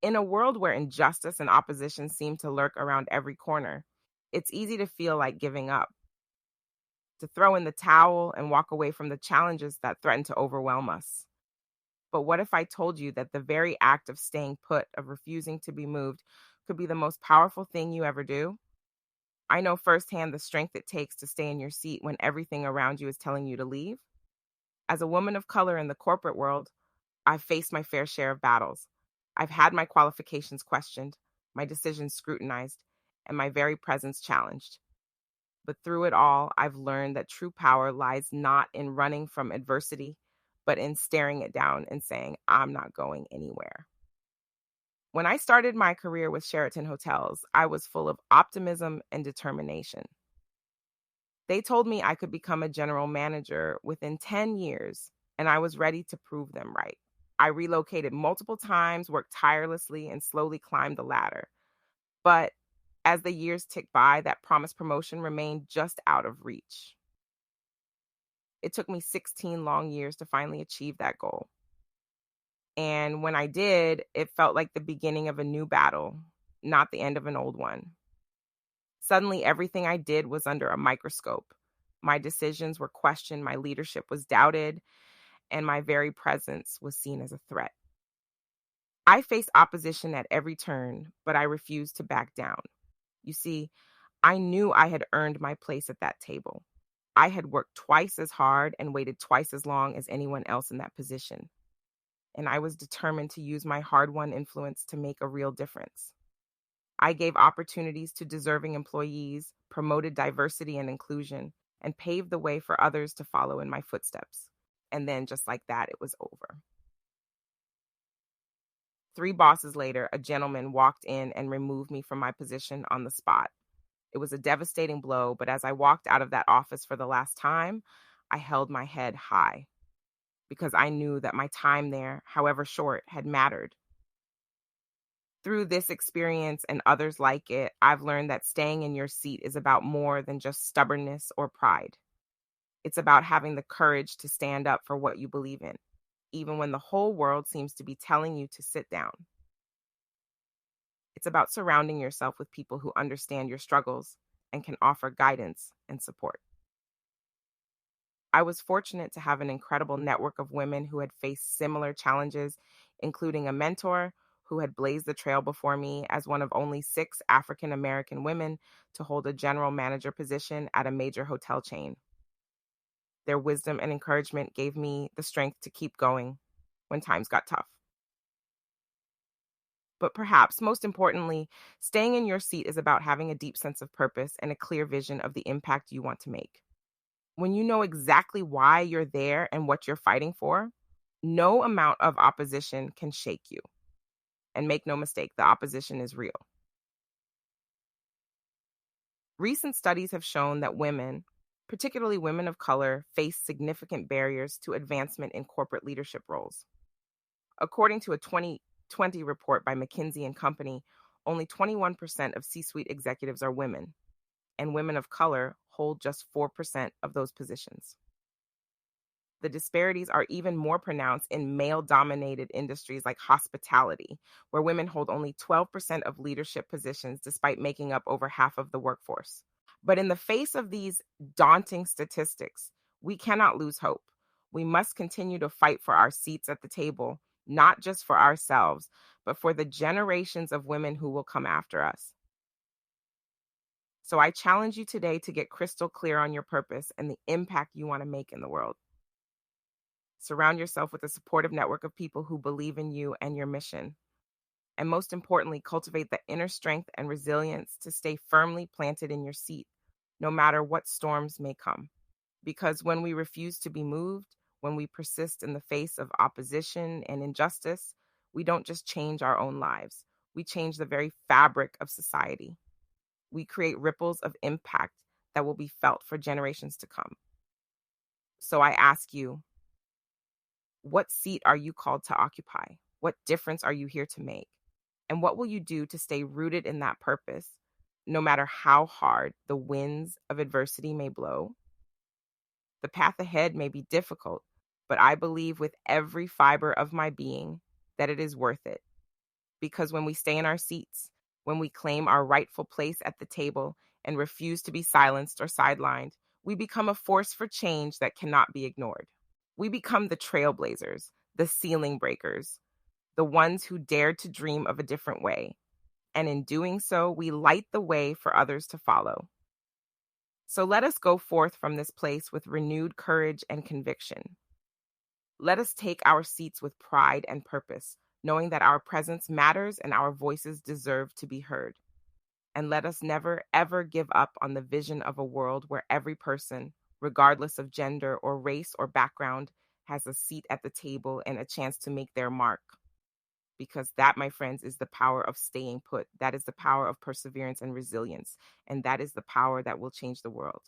In a world where injustice and opposition seem to lurk around every corner, it's easy to feel like giving up, to throw in the towel and walk away from the challenges that threaten to overwhelm us. But what if I told you that the very act of staying put, of refusing to be moved, could be the most powerful thing you ever do? I know firsthand the strength it takes to stay in your seat when everything around you is telling you to leave. As a woman of color in the corporate world, I've faced my fair share of battles. I've had my qualifications questioned, my decisions scrutinized, and my very presence challenged. But through it all, I've learned that true power lies not in running from adversity, but in staring it down and saying, I'm not going anywhere. When I started my career with Sheraton Hotels, I was full of optimism and determination. They told me I could become a general manager within 10 years, and I was ready to prove them right. I relocated multiple times, worked tirelessly, and slowly climbed the ladder. But as the years ticked by, that promised promotion remained just out of reach. It took me 16 long years to finally achieve that goal. And when I did, it felt like the beginning of a new battle, not the end of an old one. Suddenly, everything I did was under a microscope. My decisions were questioned, my leadership was doubted, and my very presence was seen as a threat. I faced opposition at every turn, but I refused to back down. You see, I knew I had earned my place at that table. I had worked twice as hard and waited twice as long as anyone else in that position. And I was determined to use my hard won influence to make a real difference. I gave opportunities to deserving employees, promoted diversity and inclusion, and paved the way for others to follow in my footsteps. And then, just like that, it was over. 3 bosses later, a gentleman walked in and removed me from my position on the spot. It was a devastating blow, but as I walked out of that office for the last time, I held my head high because I knew that my time there, however short, had mattered. Through this experience and others like it, I've learned that staying in your seat is about more than just stubbornness or pride. It's about having the courage to stand up for what you believe in, even when the whole world seems to be telling you to sit down. It's about surrounding yourself with people who understand your struggles and can offer guidance and support. I was fortunate to have an incredible network of women who had faced similar challenges, including a mentor who had blazed the trail before me as one of only 6 African American women to hold a general manager position at a major hotel chain. Their wisdom and encouragement gave me the strength to keep going when times got tough. But perhaps most importantly, staying in your seat is about having a deep sense of purpose and a clear vision of the impact you want to make. When you know exactly why you're there and what you're fighting for, no amount of opposition can shake you. And make no mistake, the opposition is real. Recent studies have shown that women, particularly women of color, face significant barriers to advancement in corporate leadership roles. According to a 2020 report by McKinsey and Company, only 21% of C-suite executives are women, and women of color hold just 4% of those positions. The disparities are even more pronounced in male-dominated industries like hospitality, where women hold only 12% of leadership positions despite making up over half of the workforce. But in the face of these daunting statistics, we cannot lose hope. We must continue to fight for our seats at the table, not just for ourselves, but for the generations of women who will come after us. So I challenge you today to get crystal clear on your purpose and the impact you want to make in the world. Surround yourself with a supportive network of people who believe in you and your mission. And most importantly, cultivate the inner strength and resilience to stay firmly planted in your seat, no matter what storms may come. Because when we refuse to be moved, when we persist in the face of opposition and injustice, we don't just change our own lives. We change the very fabric of society. We create ripples of impact that will be felt for generations to come. So I ask you, what seat are you called to occupy? What difference are you here to make? And what will you do to stay rooted in that purpose, no matter how hard the winds of adversity may blow? The path ahead may be difficult, but I believe with every fiber of my being that it is worth it. Because when we stay in our seats, when we claim our rightful place at the table and refuse to be silenced or sidelined, we become a force for change that cannot be ignored. We become the trailblazers, the ceiling breakers, the ones who dared to dream of a different way. And in doing so, we light the way for others to follow. So let us go forth from this place with renewed courage and conviction. Let us take our seats with pride and purpose, knowing that our presence matters and our voices deserve to be heard. And let us never, ever give up on the vision of a world where every person, regardless of gender or race or background, has a seat at the table and a chance to make their mark. Because that, my friends, is the power of staying put. That is the power of perseverance and resilience. And that is the power that will change the world.